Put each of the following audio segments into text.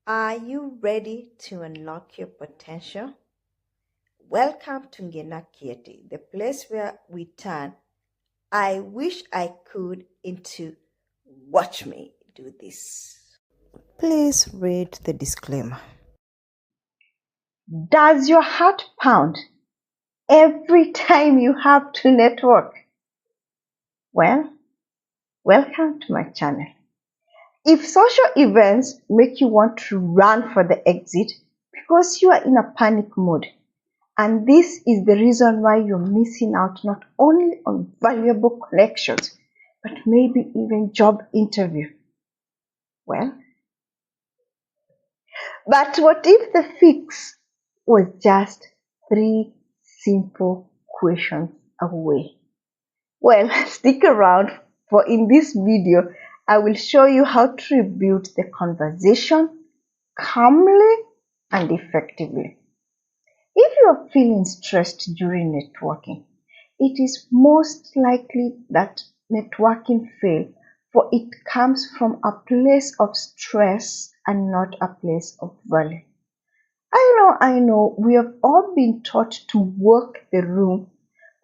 Are you ready to unlock your potential? Welcome to Ngena Kieti, the place where we turn I wish I could into watch me do this. Please read the disclaimer. Does your heart pound every time you have to network? Well, welcome to my channel. If social events make you want to run for the exit because you are in a panic mode, and this is the reason why you're missing out not only on valuable connections, but maybe even job interview. Well, but what if the fix was just 3 simple questions away? Well, stick around, for in this video, I will show you how to rebuild the conversation calmly and effectively. If you are feeling stressed during networking, it is most likely that networking failed, for it comes from a place of stress and not a place of value. I know, we have all been taught to work the room,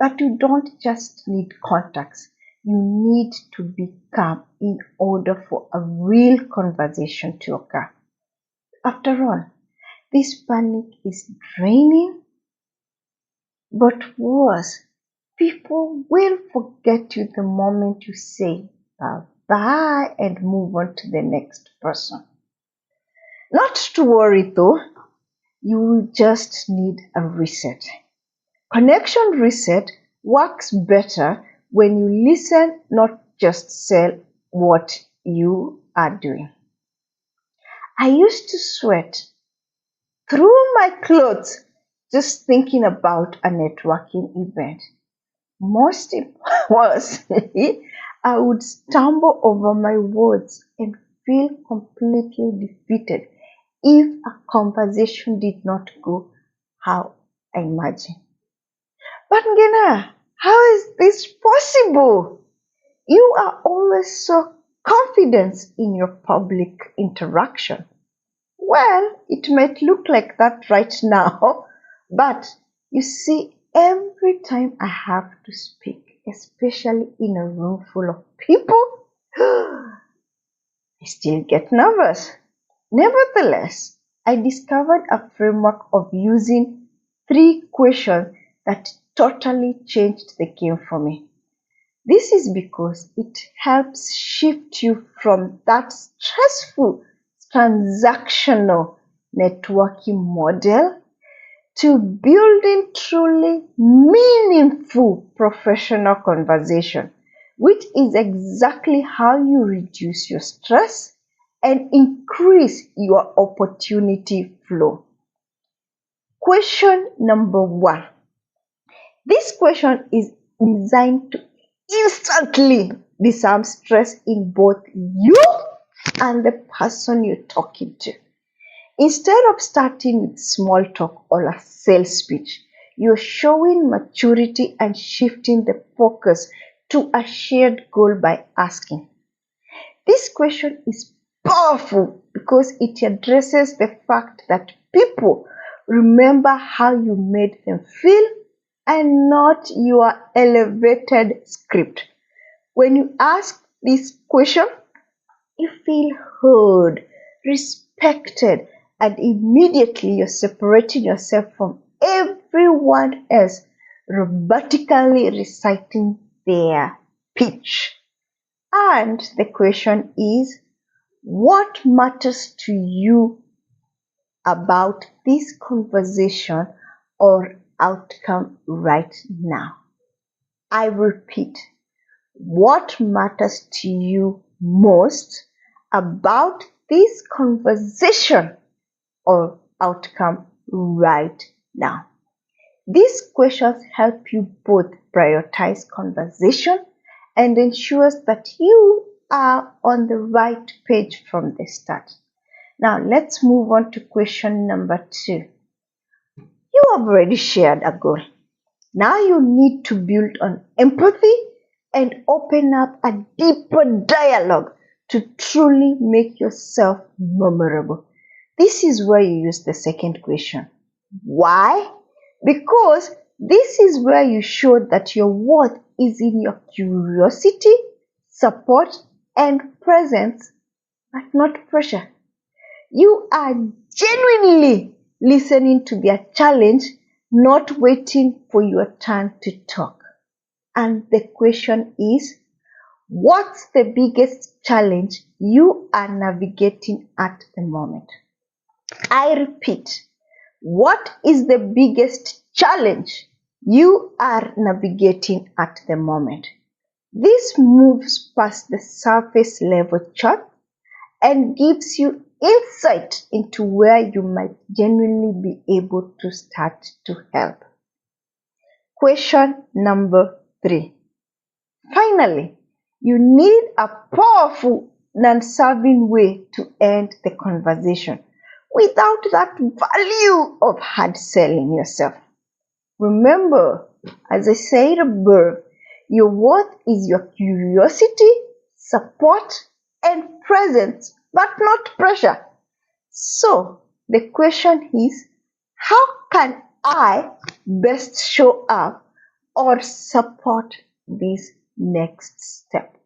but you don't just need contacts. You need to be calm in order for a real conversation to occur. After all, this panic is draining, but worse, people will forget you the moment you say bye-bye and move on to the next person. Not to worry though, you will just need a reset. Connection reset works better when you listen, not just sell what you are doing. I used to sweat through my clothes just thinking about a networking event. Most was I would stumble over my words and feel completely defeated if a conversation did not go how I imagined. But Ngena, how is this possible? You are always so confident in your public interaction. Well, it might look like that right now, but you see, every time I have to speak, especially in a room full of people, I still get nervous. Nevertheless, I discovered a framework of using 3 questions that totally changed the game for me. This is because it helps shift you from that stressful transactional networking model to building truly meaningful professional conversation, which is exactly how you reduce your stress and increase your opportunity flow. Question number 1. This question is designed to instantly disarm stress in both you and the person you're talking to. Instead of starting with small talk or a sales speech, you're showing maturity and shifting the focus to a shared goal by asking. This question is powerful because it addresses the fact that people remember how you made them feel and not your elevated script. When you ask this question, you feel heard, respected, and immediately you're separating yourself from everyone else, robotically reciting their pitch. And the question is, what matters to you about this conversation or outcome right now? I repeat, what matters to you most about this conversation or outcome right now? These questions help you both prioritize conversation and ensures that you are on the right page from the start. Now let's move on to question number 2. You have already shared a goal. Now you need to build on empathy and open up a deeper dialogue to truly make yourself memorable. This is where you use the second question. Why? Because this is where you show that your worth is in your curiosity, support, and presence, but not pressure. You are genuinely listening to their challenge, not waiting for your turn to talk. And the question is, what's the biggest challenge you are navigating at the moment? I repeat, what is the biggest challenge you are navigating at the moment? This moves past the surface level chat and gives you insight into where you might genuinely be able to start to help. Question number 3. Finally, you need a powerful, non-serving way to end the conversation without that value of hard selling yourself. Remember, as I said above, your worth is your curiosity, support, and presence, but not pressure. So, the question is, how can I best show up or support this next step?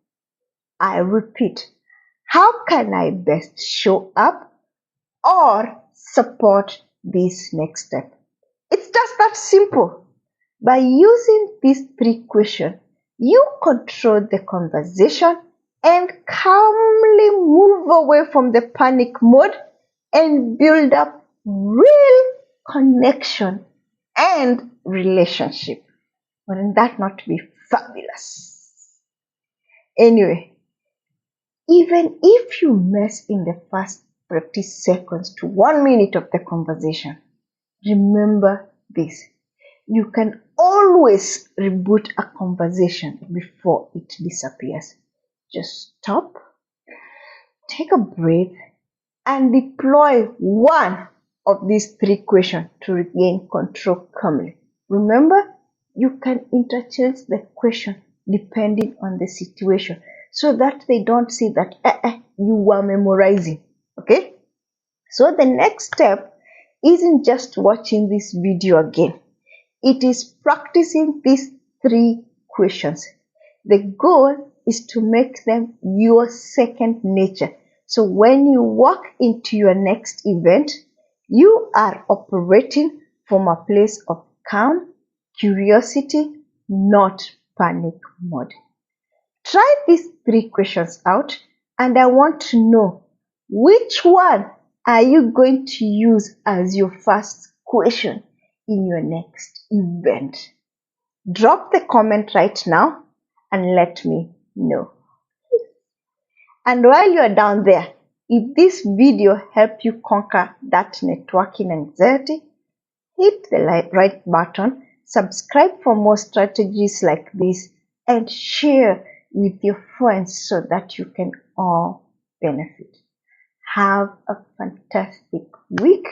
I repeat, how can I best show up or support this next step? It's just that simple. By using these 3 questions, you control the conversation and calmly move away from the panic mode and build up real connection and relationship. Wouldn't that not be fabulous? Anyway, even if you mess in the first 30 seconds to 1 minute of the conversation, remember this. You can always reboot a conversation before it disappears. Just stop, take a breath, and deploy one of these 3 questions to regain control calmly. Remember, you can interchange the question depending on the situation so that they don't see that you were memorizing. Okay? So the next step isn't just watching this video again. It is practicing these 3 questions. The goal is to make them your second nature. So when you walk into your next event, you are operating from a place of calm, curiosity, not panic mode. Try these 3 questions out, and I want to know, which one are you going to use as your first question in your next event? Drop the comment right now and let me know. And while you are down there, if this video helped you conquer that networking anxiety, hit the right button, subscribe for more strategies like this, and share with your friends so that you can all benefit. Have a fantastic week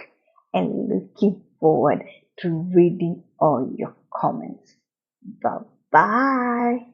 and looking forward to reading all your comments. Bye-bye.